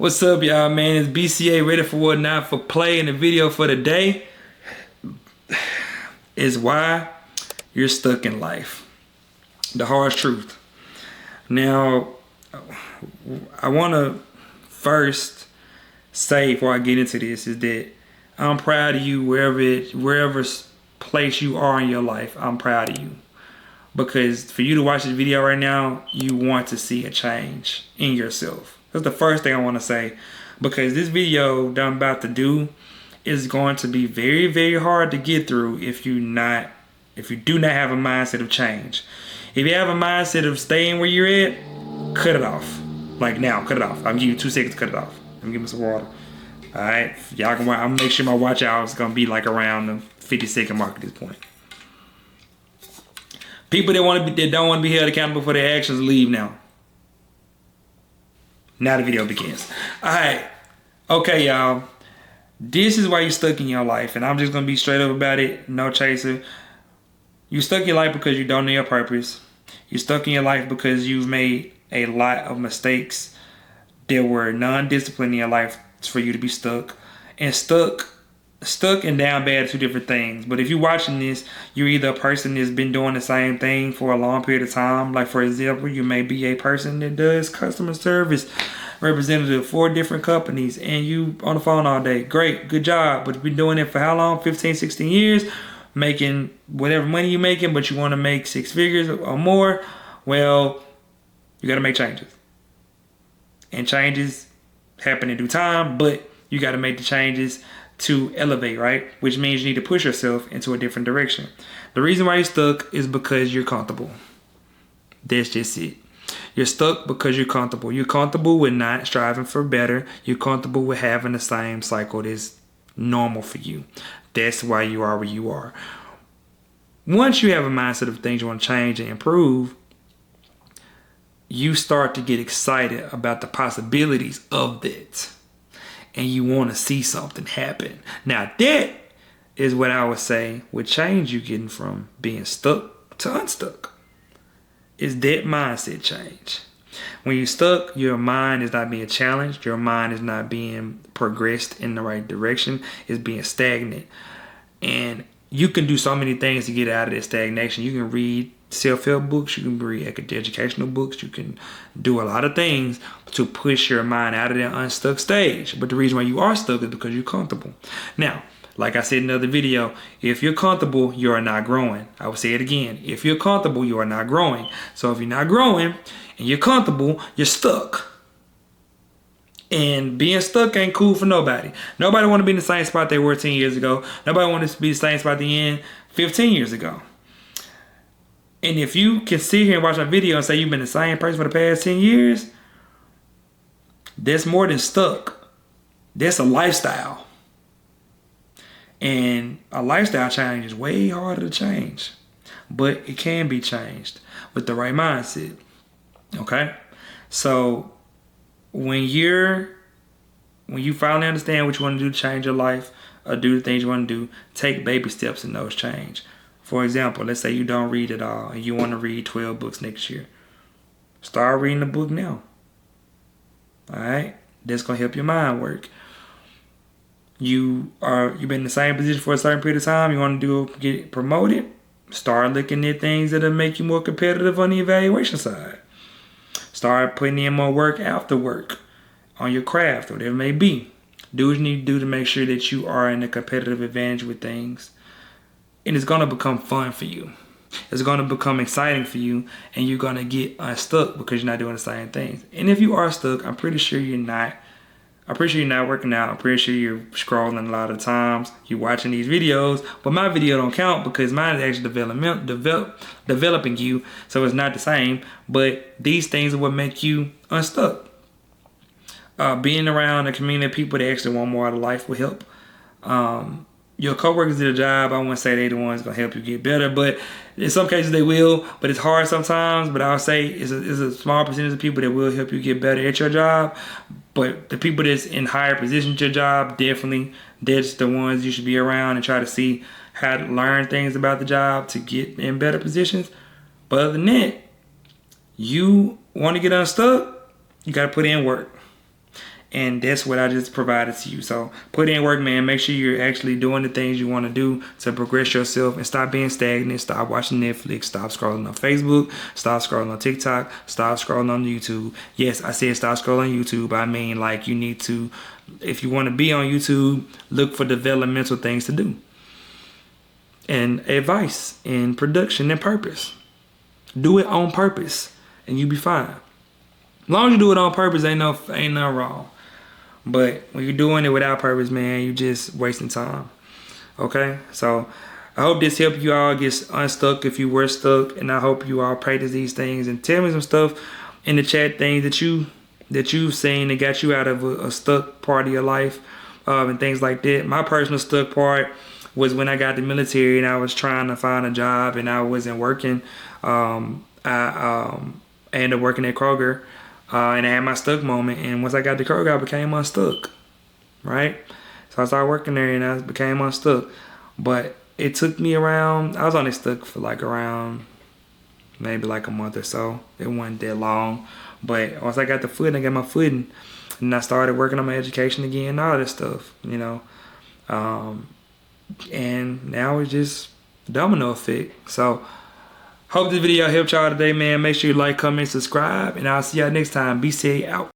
What's up, y'all, man? It's BCA ready for what not for play, and the video for the day is why you're stuck in life. The harsh truth. Now, I want to first say before I get into this is that I'm proud of you wherever place you are in your life. I'm proud of you. Because for you to watch this video right now, you want to see a change in yourself. That's the first thing I want to say. Because this video that I'm about to do is going to be very, very hard to get through if you do not have a mindset of change. If you have a mindset of staying where you're at, cut it off. Like now, cut it off. I'll give you 2 seconds to cut it off. Let me give me some water. Alright, y'all can. I'm gonna make sure my watch hour is gonna be like around the 50-second mark at this point. People that don't want to be held accountable for their actions, leave now. Now the video begins. Alright. Okay, y'all. This is why you're stuck in your life. And I'm just going to be straight up about it. No chaser. You're stuck in your life because you don't know your purpose. You're stuck in your life because you've made a lot of mistakes. There were non-discipline in your life for you to be stuck. And stuck and down bad are two different things. But if you're watching this, you're either a person that's been doing the same thing for a long period of time. Like, for example, you may be a person that does customer service representative for different companies and you on the phone all day. Great, good job. But you've been doing it for how long? 15, 16 years, making whatever money you're making, but you want to make 6 figures or more. Well, you got to make changes. And changes happen in due time, but you got to make the changes to elevate, right? Which means you need to push yourself into a different direction. The reason why you're stuck is because you're comfortable. That's just it. You're stuck because you're comfortable. You're comfortable with not striving for better. You're comfortable with having the same cycle that's normal for you. That's why you are where you are. Once you have a mindset of things you want to change and improve, you start to get excited about the possibilities of that. And you want to see something happen. Now that is what I would say with change you're getting from being stuck to unstuck. Is that mindset change. When you're stuck, your mind is not being challenged. Your mind is not being progressed in the right direction. It's being stagnant. And you can do so many things to get out of that stagnation. You can read self-help books. You can read educational books. You can do a lot of things to push your mind out of that unstuck stage. But the reason why you are stuck is because you're comfortable. Now, like I said in another video, if you're comfortable, you are not growing. I will say it again. If you're comfortable, you are not growing. So if you're not growing and you're comfortable, you're stuck. And being stuck ain't cool for nobody. Nobody want to be in the same spot they were 10 years ago. Nobody want to be the same spot they in 15 years ago. And if you can sit here and watch my video and say you've been the same person for the past 10 years, that's more than stuck. That's a lifestyle. And a lifestyle change is way harder to change. But it can be changed with the right mindset. Okay? So when you finally understand what you want to do to change your life or do the things you want to do, take baby steps in those change. For example, let's say you don't read at all and you want to read 12 books next year. Start reading a book now. Alright? That's going to help your mind work. You've been in the same position for a certain period of time. You want to get promoted. Start looking at things that'll make you more competitive on the evaluation side. Start putting in more work after work on your craft, whatever it may be. Do what you need to do to make sure that you are in a competitive advantage with things. And it's going to become fun for you. It's going to become exciting for you. And you're going to get unstuck because you're not doing the same things. And if you are stuck, I'm pretty sure you're not working out. I'm pretty sure you're scrolling a lot of times. You're watching these videos. But my video don't count because mine is actually developing you. So it's not the same. But these things are what make you unstuck. Being around a community of people that actually want more out of life will help. Your coworkers at a job, I wouldn't say they're the ones going to help you get better, but in some cases they will, but it's hard sometimes. But I'll say it's a small percentage of people that will help you get better at your job. But the people that's in higher positions at your job, definitely, that's the ones you should be around and try to see how to learn things about the job to get in better positions. But other than that, you want to get unstuck, you got to put in work. And that's what I just provided to you. So put in work, man. Make sure you're actually doing the things you want to do to progress yourself, and stop being stagnant. Stop watching Netflix. Stop scrolling on Facebook. Stop scrolling on TikTok. Stop scrolling on YouTube. Yes, I said stop scrolling on YouTube. I mean, like, you need to, if you want to be on YouTube, look for developmental things to do, and advice and production and purpose. Do it on purpose and you be fine. As long as you do it on purpose, ain't nothing wrong. But when you're doing it without purpose, man, you just wasting time. Okay? So I hope this helped you all get unstuck if you were stuck, and I hope you all practice these things and tell me some stuff in the chat, things that you've seen that got you out of a stuck part of your life, and things like that. My personal stuck part was when I got the military and I was trying to find a job and I wasn't working. I ended up working at Kroger. And I had my stuck moment, and once I got to Kroger, I became unstuck, right? So I started working there, and I became unstuck. But it took me around, I was only stuck for like around maybe like a month or so. It wasn't that long. But once I got the footing, I got my footing, and I started working on my education again, all this stuff, you know. And now it's just domino effect. So hope this video helped y'all today, man. Make sure you like, comment, subscribe, and I'll see y'all next time. Be safe out.